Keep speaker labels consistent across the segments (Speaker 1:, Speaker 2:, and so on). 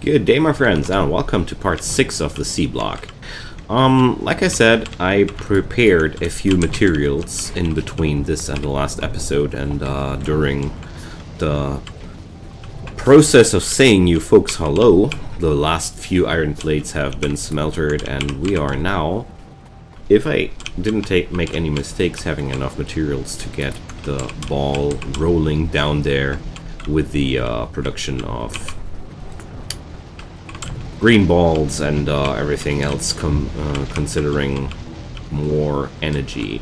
Speaker 1: Good day, my friends, and welcome to part 6 of the Seablock. Like I said, I prepared a few materials in between this and the last episode, and during the process of saying you folks hello, the last few iron plates have been smeltered, and we are now, if I didn't make any mistakes, having enough materials to get the ball rolling down there with the production of green balls and everything else, considering more energy.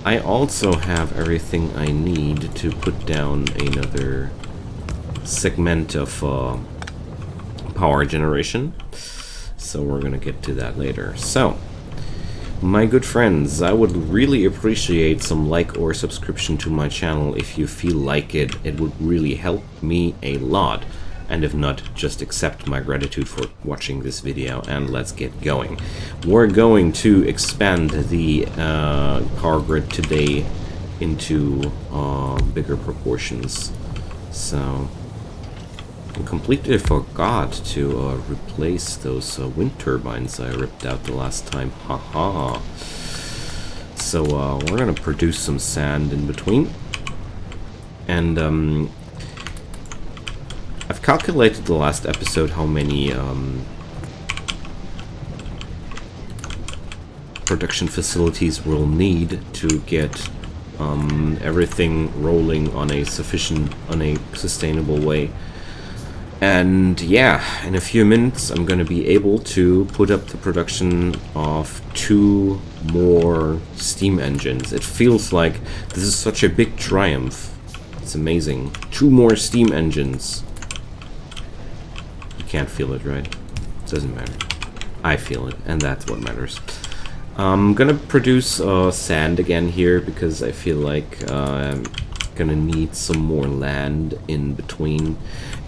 Speaker 1: I also have everything I need to put down another segment of power generation, so we're gonna get to that later. So, my good friends, I would really appreciate some like or subscription to my channel if you feel like it. It would really help me a lot. And if not, just accept my gratitude for watching this video, and let's get going. We're going to expand the power grid today into bigger proportions. So, I completely forgot to replace those wind turbines I ripped out the last time. Haha. So, we're gonna produce some sand in between. And, I've calculated the last episode how many production facilities we'll need to get everything rolling on a sustainable way. And yeah, in a few minutes I'm going to be able to put up the production of 2 more steam engines. It feels like this is such a big triumph. It's amazing. 2 more steam engines. Can't feel it, right? Doesn't matter. I feel it, and that's what matters. I'm gonna produce sand again here because I feel like I'm gonna need some more land in between.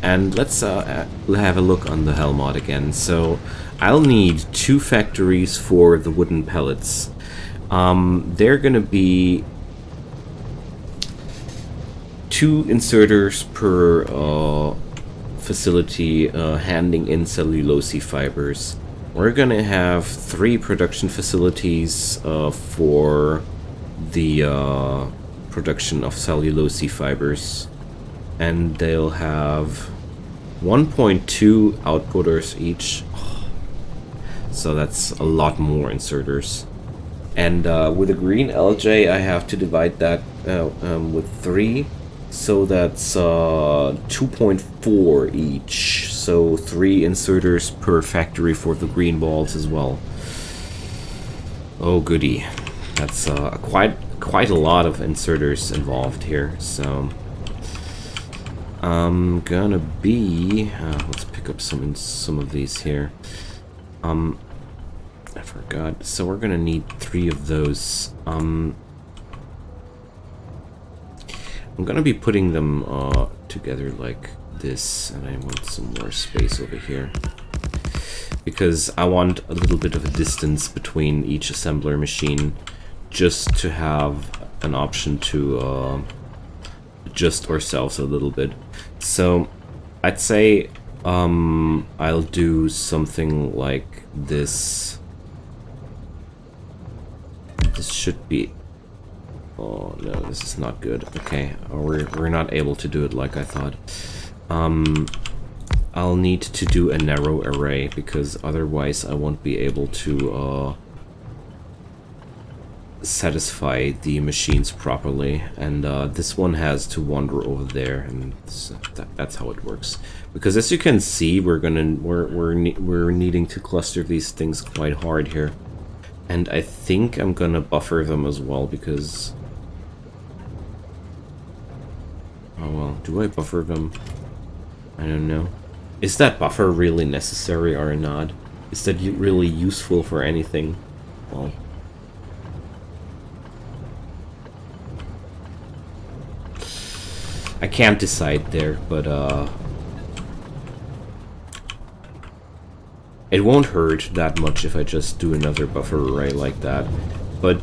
Speaker 1: And let's have a look on the Helmod again. So I'll need 2 factories for the wooden pellets. They're gonna be 2 inserters per facility handing in cellulose fibers. We're gonna have 3 production facilities for the production of cellulose fibers, and they'll have 1.2 outputters each. So that's a lot more inserters. And with a green LJ, I have to divide that with 3. So that's 2.4 each. So 3 inserters per factory for the green balls as well. Oh goody, that's quite a lot of inserters involved here. So I'm gonna be let's pick up some of these here. I forgot. So we're gonna need 3 of those. I'm gonna be putting them together like this, and I want some more space over here because I want a little bit of a distance between each assembler machine, just to have an option to adjust ourselves a little bit. So I'd say I'll do something like this. This should be... Oh no, this is not good. Okay, we're not able to do it like I thought. I'll need to do a narrow array because otherwise I won't be able to satisfy the machines properly. And this one has to wander over there, and that's how it works. Because as you can see, we're needing to cluster these things quite hard here. And I think I'm gonna buffer them as well because... Oh well, do I buffer them? I don't know. Is that buffer really necessary or not? Is that really useful for anything? Well... I can't decide there, but it won't hurt that much if I just do another buffer array like that. But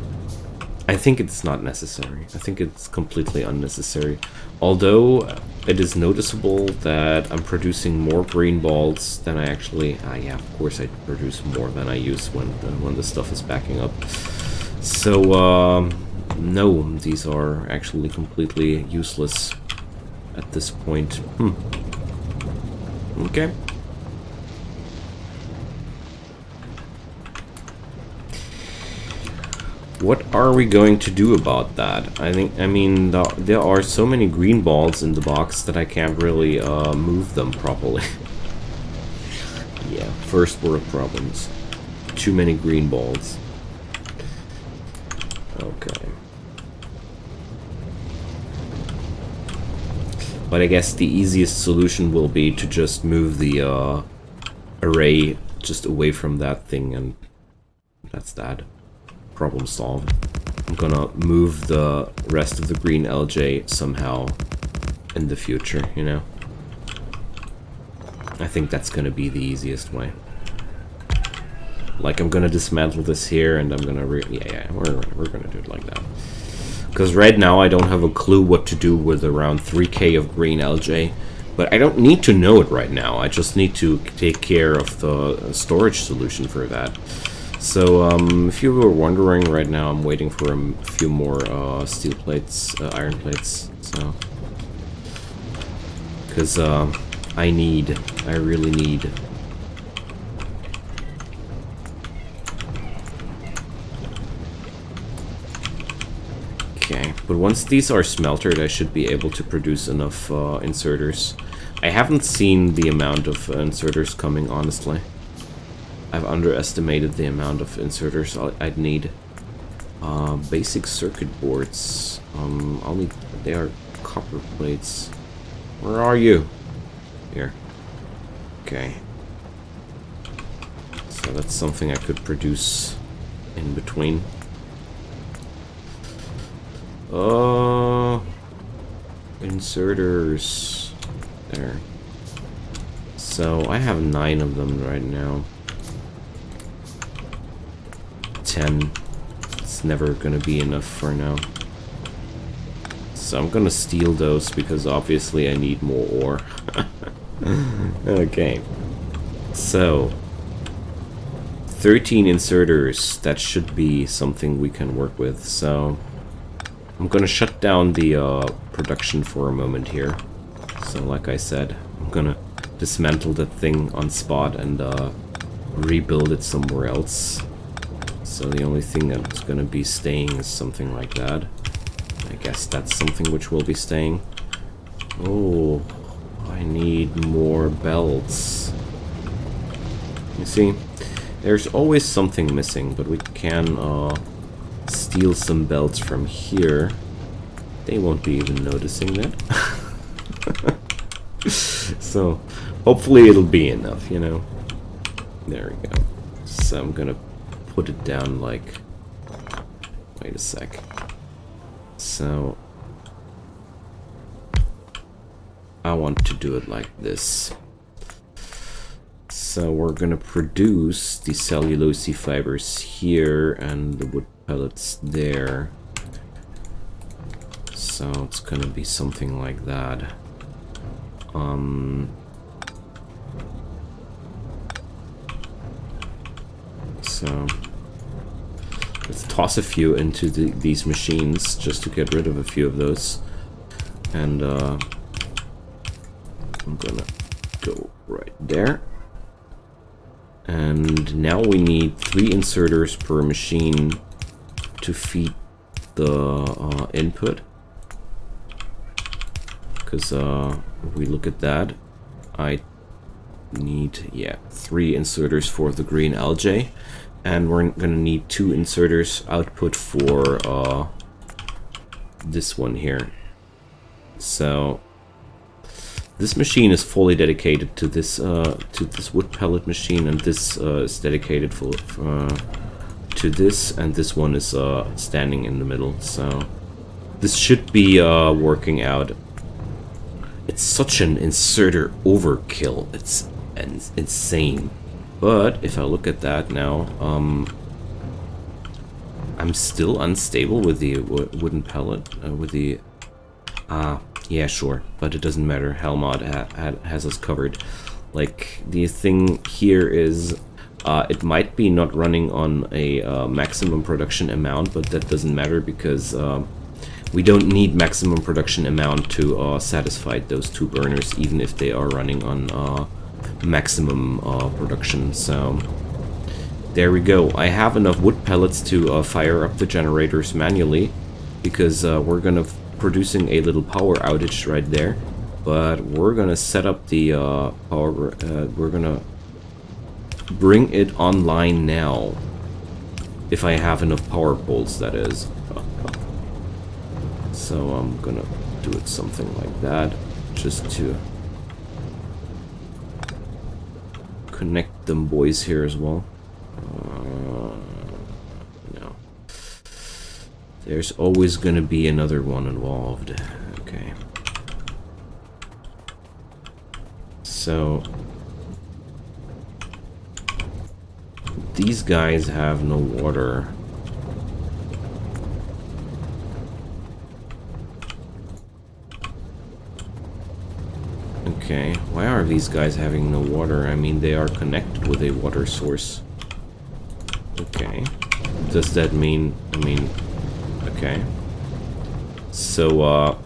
Speaker 1: I think it's not necessary. I think it's completely unnecessary. Although it is noticeable that I'm producing more green balls than I actually... yeah, of course I produce more than I use when the stuff is backing up. So, no, these are actually completely useless at this point. Okay. What are we going to do about that? I mean, there are so many green balls in the box that I can't really move them properly. Yeah, first world problems. Too many green balls. Okay. But I guess the easiest solution will be to just move the array just away from that thing, and that's that. Problem solved. I'm gonna move the rest of the green LJ somehow in the future, you know? I think that's gonna be the easiest way. Like, I'm gonna dismantle this here, and I'm gonna yeah, we're gonna do it like that. Because right now I don't have a clue what to do with around 3k of green LJ. But I don't need to know it right now. I just need to take care of the storage solution for that. So, if you were wondering, right now I'm waiting for a few more steel plates, iron plates, so... Because, I really need... Okay, but once these are smeltered, I should be able to produce enough inserters. I haven't seen the amount of inserters coming, honestly. I've underestimated the amount of inserters I'd need. Basic circuit boards. I'll need... They are copper plates. Where are you? Here. Okay. So that's something I could produce in between. Inserters. There. So I have 9 of them right now. 10. It's never gonna be enough for now. So I'm gonna steal those because obviously I need more ore. Okay. So 13 inserters. That should be something we can work with. So I'm gonna shut down the production for a moment here. So like I said, I'm gonna dismantle that thing on spot and rebuild it somewhere else. So the only thing that's gonna be staying is something like that. I guess that's something which will be staying. Oh, I need more belts. You see, there's always something missing, but we can steal some belts from here. They won't be even noticing that. So, hopefully it'll be enough, you know. There we go. So I'm gonna put it down like... Wait a sec. So... I want to do it like this. So we're gonna produce the cellulose fibers here and the wood pellets there. So it's gonna be something like that. So let's toss a few into these machines just to get rid of a few of those. And I'm gonna go right there. And now we need 3 inserters per machine to feed the input. Because if we look at that, I need, yeah, 3 inserters for the green LJ. And we're gonna need 2 inserters output for this one here. So this machine is fully dedicated to this wood pellet machine, and this is dedicated to this, and this one is standing in the middle. So this should be working out. It's such an inserter overkill. It's insane. But if I look at that now, I'm still unstable with the wooden pellet. Yeah, sure, but it doesn't matter. Helmod has us covered. Like, the thing here is, it might be not running on a maximum production amount, but that doesn't matter because we don't need maximum production amount to satisfy those two burners, even if they are running on maximum production. So there we go. I have enough wood pellets to fire up the generators manually, because we're gonna producing a little power outage right there. But we're gonna set up the power. We're gonna bring it online now, if I have enough power poles, that is. So I'm gonna do it something like that, just to connect them boys here as well. No. There's always gonna be another one involved. Okay. So these guys have no water. Okay, why are these guys having no water? I mean, they are connected with a water source. Okay. Does that mean... I mean... Okay. So,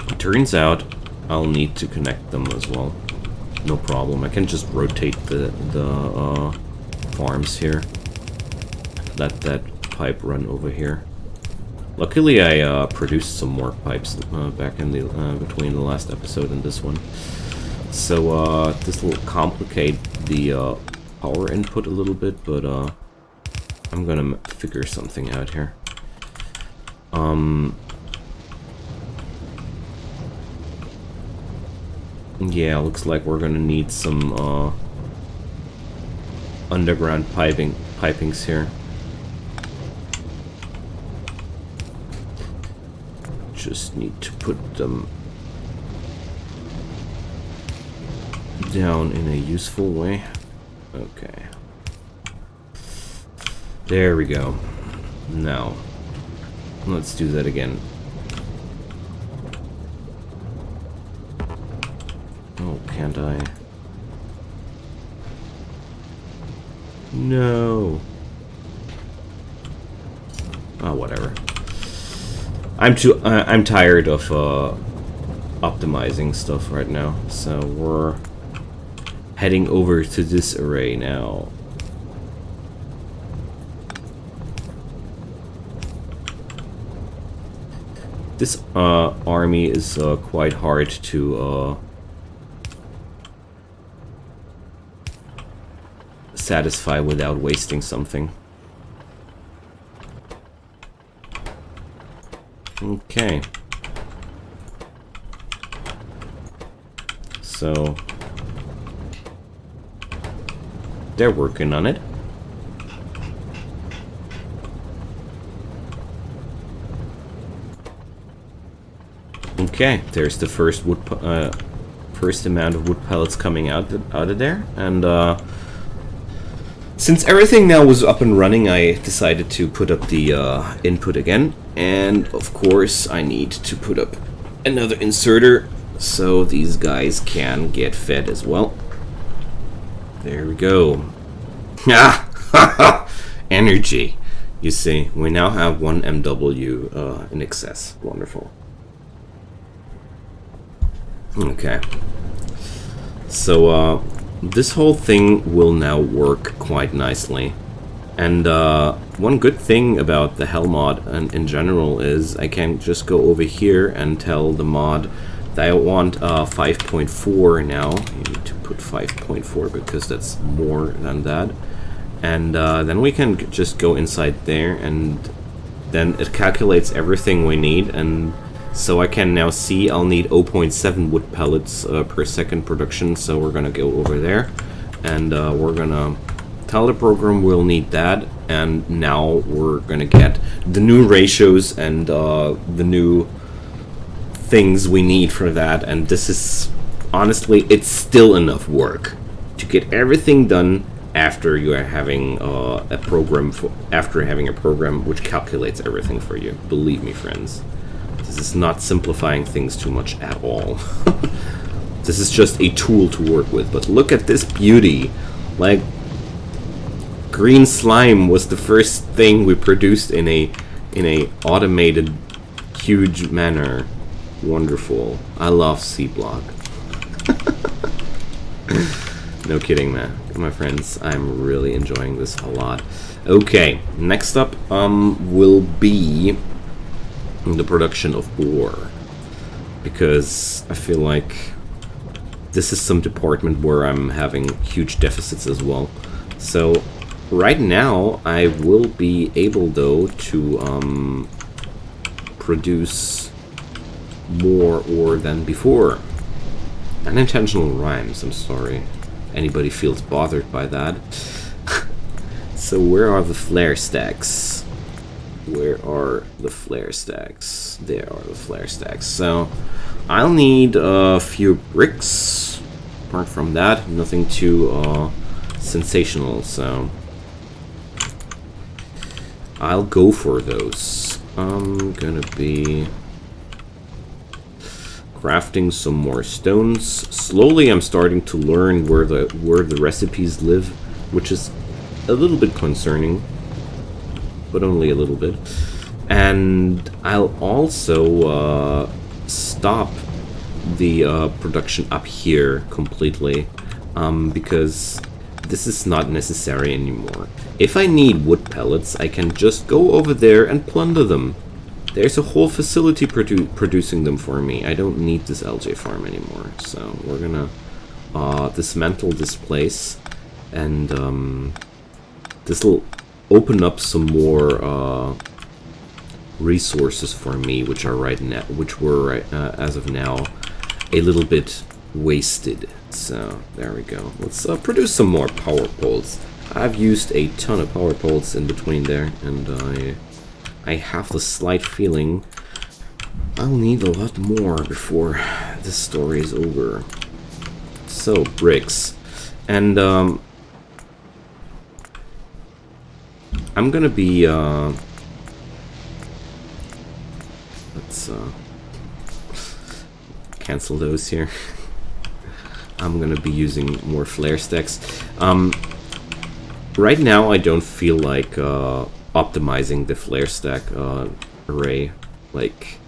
Speaker 1: it turns out I'll need to connect them as well. No problem. I can just rotate the farms here. Let that pipe run over here. Luckily, I produced some more pipes back in the between the last episode and this one. So this will complicate the power input a little bit, but I'm gonna figure something out here. Yeah, looks like we're gonna need some underground pipings here. Just need to put them down in a useful way. Okay. There we go. Now, let's do that again. Oh, can't I? No. Oh, whatever. I'm tired of optimizing stuff right now, so we're heading over to this array now. This army is quite hard to satisfy without wasting something. Okay. So they're working on it. Okay, there's the first first amount of wood pellets coming out of there, and since everything now was up and running, I decided to put up the input again, and of course I need to put up another inserter so these guys can get fed as well. There we go. Ah, energy. You see, we now have 1 MW in excess. Wonderful. Okay. So this whole thing will now work quite nicely. And one good thing about the Helmod and in general is I can just go over here and tell the mod that I want 5.4 now. You need to put 5.4 because that's more than that. And then we can just go inside there, and then it calculates everything we need. And so I can now see I'll need 0.7 wood pellets per second production. So we're gonna go over there, and we're gonna tell the program we'll need that. And now we're gonna get the new ratios and the new things we need for that. And this is honestly, it's still enough work to get everything done after you are having after having a program which calculates everything for you. Believe me, friends. This is not simplifying things too much at all. This is just a tool to work with, but look at this beauty. Like, green slime was the first thing we produced in a automated, huge manner. Wonderful. I love Seablock. No kidding, man. My friends, I'm really enjoying this a lot. Okay, next up will be the production of ore, because I feel like this is some department where I'm having huge deficits as well. So right now I will be able though to produce more ore than before. Unintentional rhymes, I'm sorry. Anybody feels bothered by that. So where are the flare stacks? Where are the flare stacks? There are the flare stacks. So I'll need a few bricks. Apart from that, nothing too sensational, so I'll go for those. I'm gonna be crafting some more stones. Slowly I'm starting to learn where the recipes live, which is a little bit concerning, but only a little bit. And I'll also stop the production up here completely, because this is not necessary anymore. If I need wood pellets, I can just go over there and plunder them. There's a whole facility producing them for me. I don't need this LJ farm anymore. So we're gonna dismantle this place, and this will open up some more resources for me, which are as of now a little bit wasted. So there we go. Let's produce some more power poles. I've used a ton of power poles in between there, and I have the slight feeling I'll need a lot more before this story is over. So bricks, and I'm gonna be let's cancel those here. I'm gonna be using more flare stacks. Right now I don't feel like optimizing the flare stack array. Like,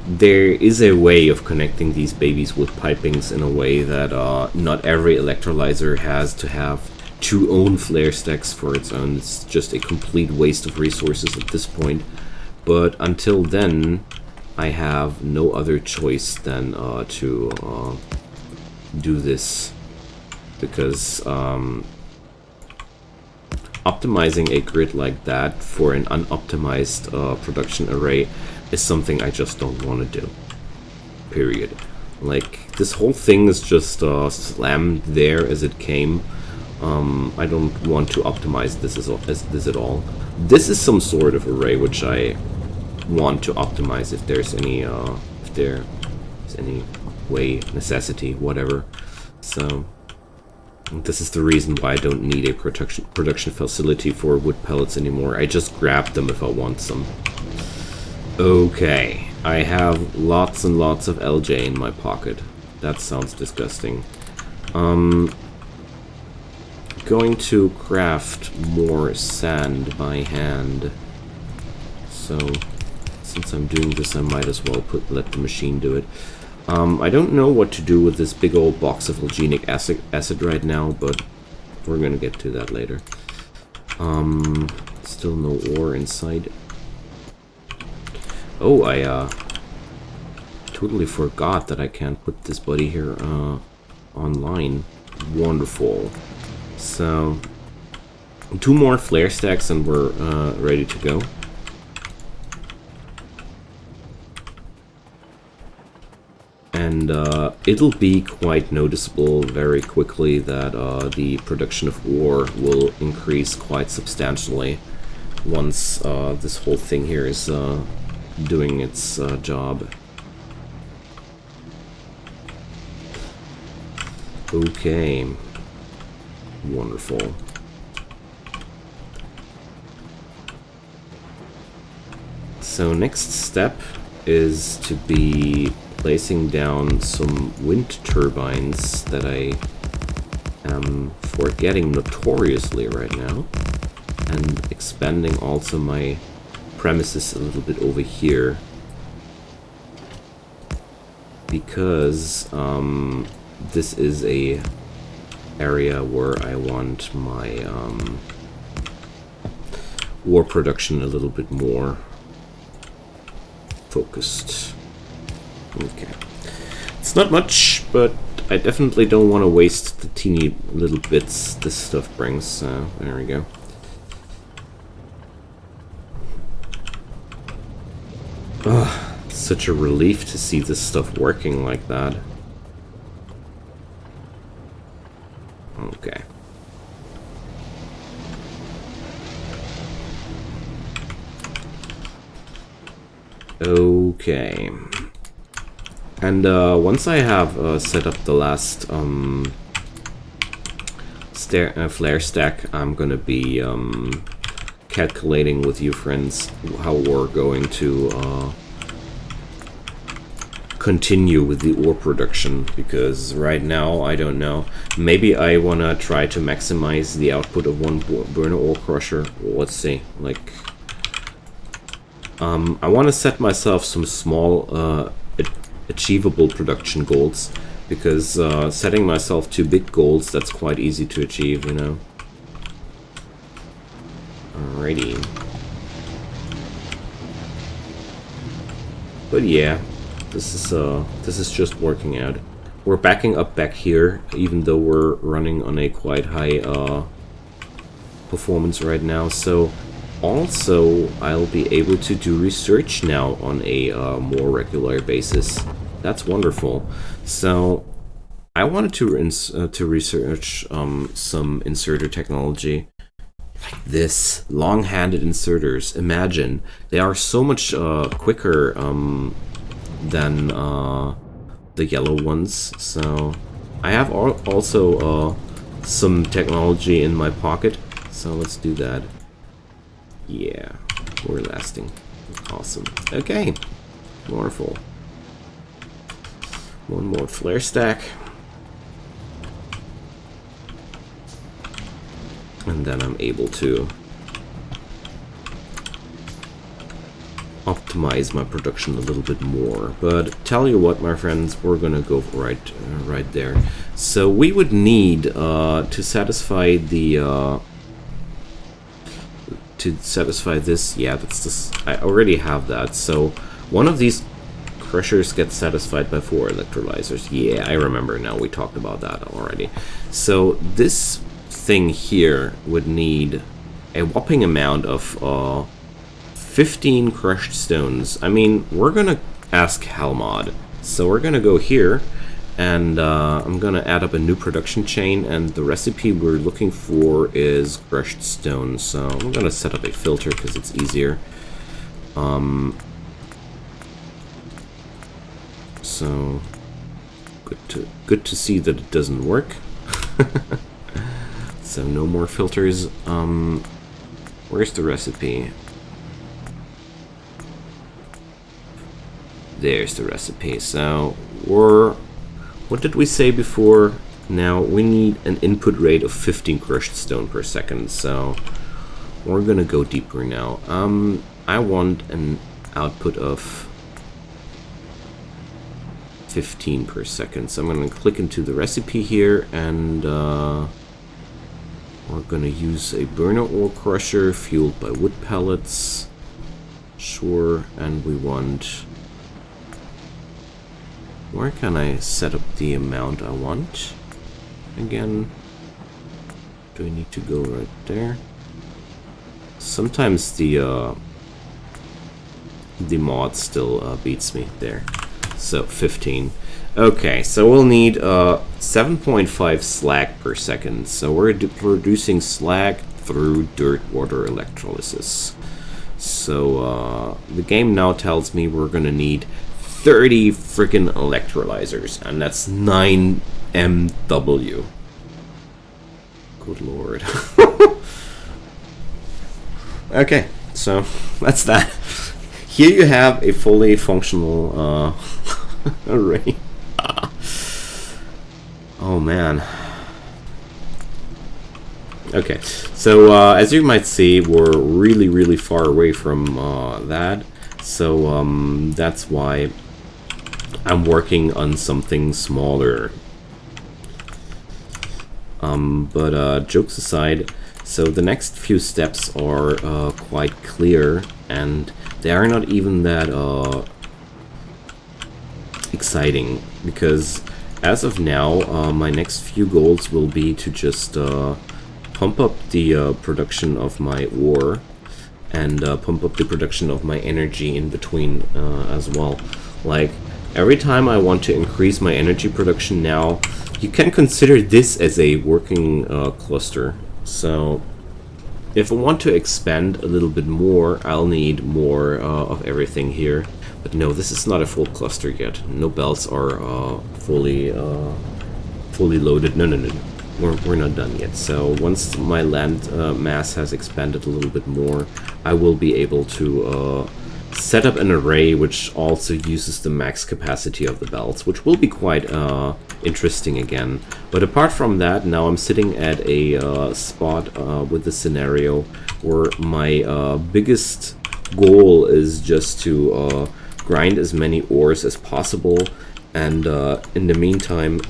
Speaker 1: there is a way of connecting these babies with pipings in a way that not every electrolyzer has to have two own flare stacks for its own. It's just a complete waste of resources at this point. But until then, I have no other choice than to do this, because optimizing a grid like that for an unoptimized production array is something I just don't want to do. Period. Like, this whole thing is just slammed there as it came. I don't want to optimize this at all. This is some sort of array which I want to optimize if there's any way, necessity, whatever. So this is the reason why I don't need a production facility for wood pellets anymore. I just grab them if I want some. Okay, I have lots and lots of LJ in my pocket. That sounds disgusting. Going to craft more sand by hand. So since I'm doing this, I might as well let the machine do it. I don't know what to do with this big old box of alginic acid right now, but we're gonna get to that later. Still no ore inside. Oh, I totally forgot that I can't put this buddy here online. Wonderful. So 2 more flare stacks and we're ready to go. And it'll be quite noticeable very quickly that the production of ore will increase quite substantially once this whole thing here is doing its job. Okay. Wonderful. So next step is to be placing down some wind turbines that I am forgetting notoriously right now, and expanding also my premises a little bit over here, because this is a area where I want my war production a little bit more focused. Okay, it's not much, but I definitely don't want to waste the teeny little bits this stuff brings, so there we go. Ugh, such a relief to see this stuff working like that. Okay. Okay. And once I have set up the last flare stack, I'm gonna be calculating with you friends how we're going to continue with the ore production, because right now I don't know. Maybe I wanna try to maximize the output of one burner ore crusher. Let's see. Like, I want to set myself some small achievable production goals, because setting myself too big goals, that's quite easy to achieve, you know. Alrighty. But yeah, this is just working out. We're backing up back here, even though we're running on a quite high performance right now. So also I'll be able to do research now on a more regular basis. That's wonderful. So I wanted to research some inserter technology. Like this, long-handed inserters. Imagine, they are so much quicker than the yellow ones. So I have also some technology in my pocket. So let's do that. Yeah, we're lasting. Awesome. Okay, wonderful. One more flare stack. And then I'm able to optimize my production a little bit more. But tell you what, my friends, we're gonna go right there. So we would need to satisfy the this. Yeah, that's this. I already have that. So one of these crushers gets satisfied by 4 electrolyzers. Yeah, I remember now. We talked about that already. So this thing here would need a whopping amount of 15 crushed stones. I mean, we're gonna ask Helmod. So we're gonna go here, and I'm gonna add up a new production chain, and the recipe we're looking for is crushed stone. So I'm gonna set up a filter because it's easier. So good to see that it doesn't work. So no more filters. Where's the recipe? There's the recipe. So what did we say before? Now we need an input rate of 15 crushed stone per second. So we're gonna go deeper now. I want an output of 15 per second. So I'm gonna click into the recipe here, and we're gonna use a burner ore crusher fueled by wood pellets. Sure, and we want... Where can I set up the amount I want? Again, do I need to go right there? Sometimes the mod still beats me there. So 15. Okay, so we'll need 7.5 slag per second. So we're producing slag through dirt water electrolysis. So the game now tells me we're gonna need 30 freaking electrolyzers, and that's 9 MW. Good lord. Okay, so that's that. here you have a fully functional array. Oh man. Okay, so as you might see, we're really far away from that. So that's why I'm working on something smaller. But jokes aside, so the next few steps are quite clear, and they are not even that exciting, because as of now, my next few goals will be to just pump up the production of my ore, and pump up the production of my energy in between as well. Like, every time I want to increase my energy production now, you can consider this as a working cluster. So if I want to expand a little bit more, I'll need more of everything here. But no, this is not a full cluster yet. No belts are fully loaded. No. We're not done yet. So once my land mass has expanded a little bit more, I will be able to set up an array which also uses the max capacity of the belts, which will be quite interesting again. But apart from that, now I'm sitting at a spot with the scenario where my biggest goal is just to grind as many ores as possible, and in the meantime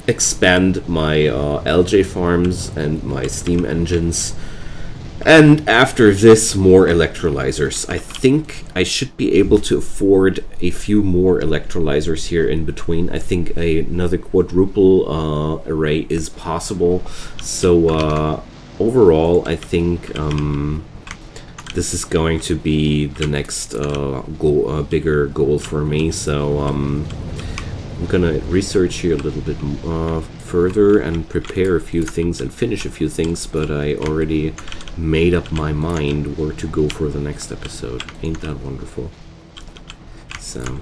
Speaker 1: expand my LJ farms and my steam engines, and after this, more electrolyzers. I think I should be able to afford a few more electrolyzers here in between. I think another quadruple array is possible. So overall, I think this is going to be the next bigger goal for me. So I'm gonna research here a little bit further and prepare a few things and finish a few things, but I already made up my mind where to go for the next episode. Ain't that wonderful? So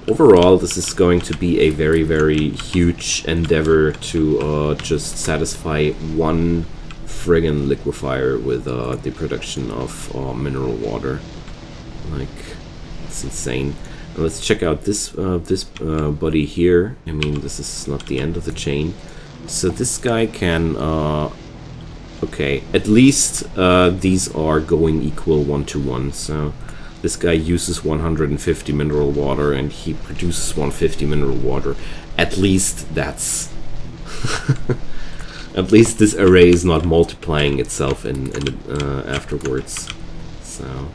Speaker 1: overall, this is going to be a very huge endeavor to just satisfy one friggin' liquefier with the production of mineral water. Like, it's insane. Let's check out this buddy here. I mean, this is not the end of the chain. So this guy can okay, at least these are going equal 1-to-1. So this guy uses 150 mineral water and he produces 150 mineral water. At least that's at least this array is not multiplying itself in afterwards. So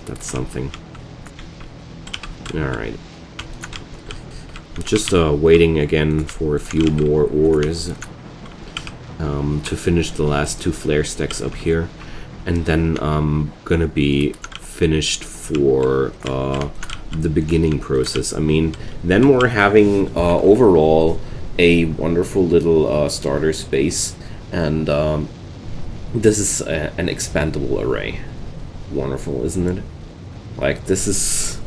Speaker 1: that's something. Alright. I'm just waiting again for a few more ores to finish the last 2 flare stacks up here. And then I'm gonna be finished for the beginning process. I mean, then we're having overall a wonderful little starter space. And this is an expandable array. Wonderful, isn't it? Like, this is...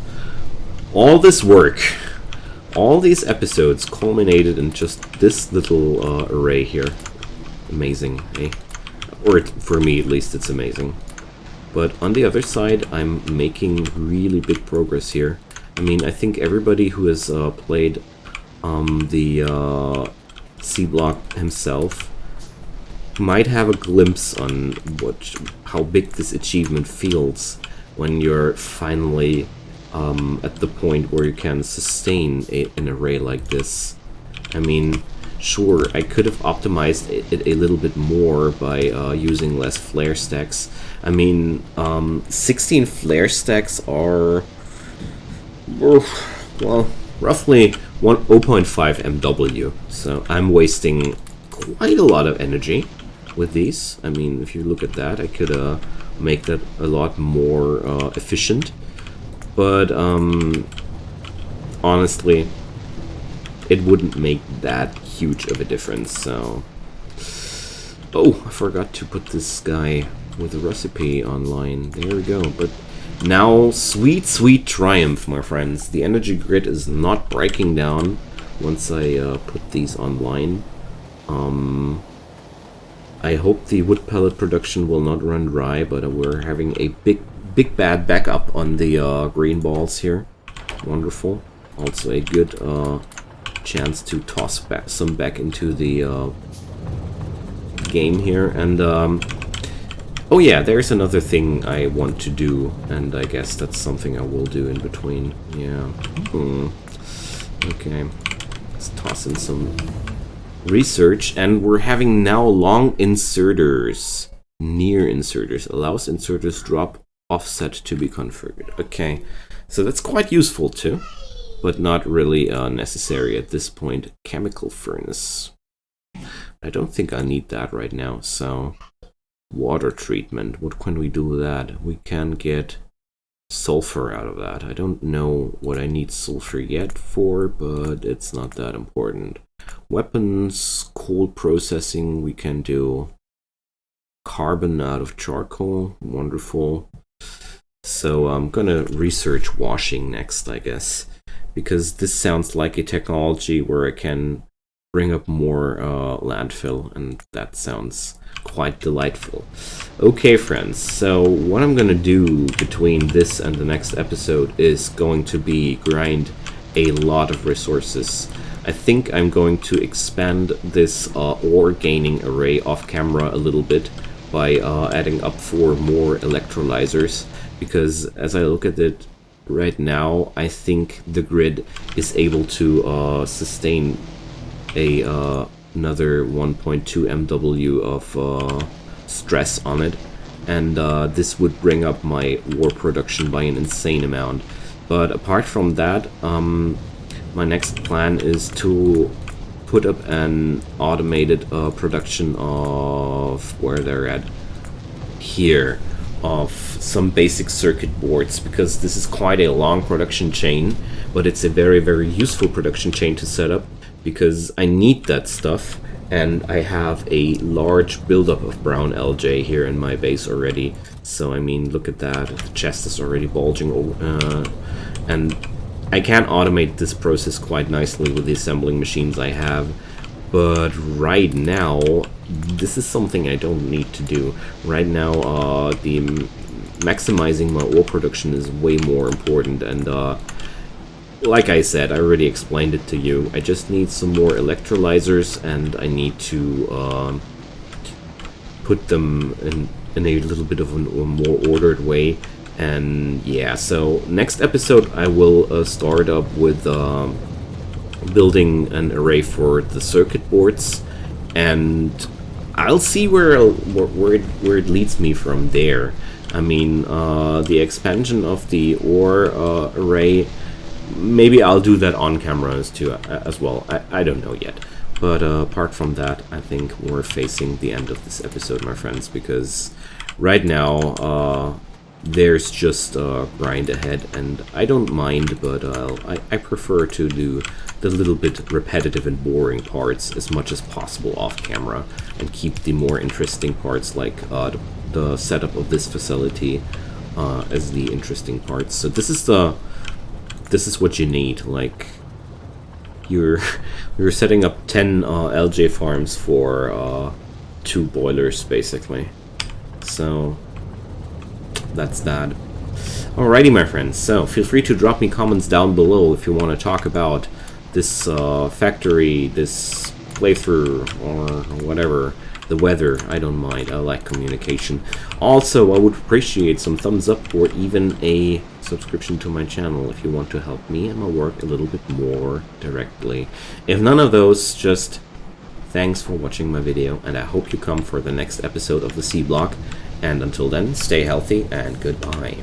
Speaker 1: all this work, all these episodes culminated in just this little array here. Amazing, eh? Or for me, at least, it's amazing. But on the other side, I'm making really big progress here. I mean, I think everybody who has played the Seablock himself might have a glimpse on how big this achievement feels when you're finally at the point where you can sustain an array like this. I mean, sure, I could have optimized it a little bit more by using less flare stacks. I mean, 16 flare stacks are, well, roughly 0.5 MW. So I'm wasting quite a lot of energy with these. I mean, if you look at that, I could make that a lot more efficient. But honestly, it wouldn't make that huge of a difference. So, oh, I forgot to put this guy with the recipe online. There we go. But now, sweet triumph, my friends. The energy grid is not breaking down once I put these online. I hope the wood pellet production will not run dry, but we're having a big bad backup on the green balls here. Wonderful. Also a good chance to toss back some back into the game here. And oh yeah, there's another thing I want to do, and I guess that's something I will do in between. Yeah. Okay. Let's toss in some research, and we're having now long inserters. Near inserters allows inserters drop offset to be configured. Okay, so that's quite useful too, but not really necessary at this point. Chemical furnace. I don't think I need that right now. So water treatment. What can we do with that? We can get sulfur out of that. I don't know what I need sulfur yet for, but it's not that important. Weapons, cold processing, we can do carbon out of charcoal. Wonderful. So I'm gonna research washing next, I guess, because this sounds like a technology where I can bring up more landfill, and that sounds quite delightful. Okay, friends, so what I'm gonna do between this and the next episode is going to be grind a lot of resources. I think I'm going to expand this ore gaining array off camera a little bit by adding up 4 more electrolyzers, because as I look at it right now, I think the grid is able to sustain a another 1.2 MW of stress on it, and this would bring up my ore production by an insane amount. But apart from that, my next plan is to put up an automated production of, where they're at, here, of some basic circuit boards, because this is quite a long production chain, but it's a very, very useful production chain to set up, because I need that stuff, and I have a large buildup of brown LJ here in my base already. So I mean, look at that, the chest is already bulging over, and I can automate this process quite nicely with the assembling machines I have. But right now, this is something I don't need to do. Right now, the maximizing my ore production is way more important, and like I said, I already explained it to you. I just need some more electrolyzers, and I need to put them in a little bit of a more ordered way. And yeah, so next episode I will start up with building an array for the circuit boards, and I'll see where it leads me from there. I mean, the expansion of the ore array, maybe I'll do that on camera as well. I don't know yet. But apart from that, I think we're facing the end of this episode, my friends, because right now there's just grind ahead, and I don't mind, but I prefer to do the little bit repetitive and boring parts as much as possible off camera, and keep the more interesting parts, like the setup of this facility, as the interesting parts. So this is what you need. Like, you're setting up 10 LJ farms for 2 boilers, basically. So that's that. Alrighty, my friends, so feel free to drop me comments down below if you want to talk about this factory, this playthrough, or whatever, the weather. I don't mind, I like communication. Also, I would appreciate some thumbs up or even a subscription to my channel if you want to help me and my work a little bit more directly. If none of those, just thanks for watching my video, and I hope you come for the next episode of the Seablock. And until then, stay healthy and goodbye.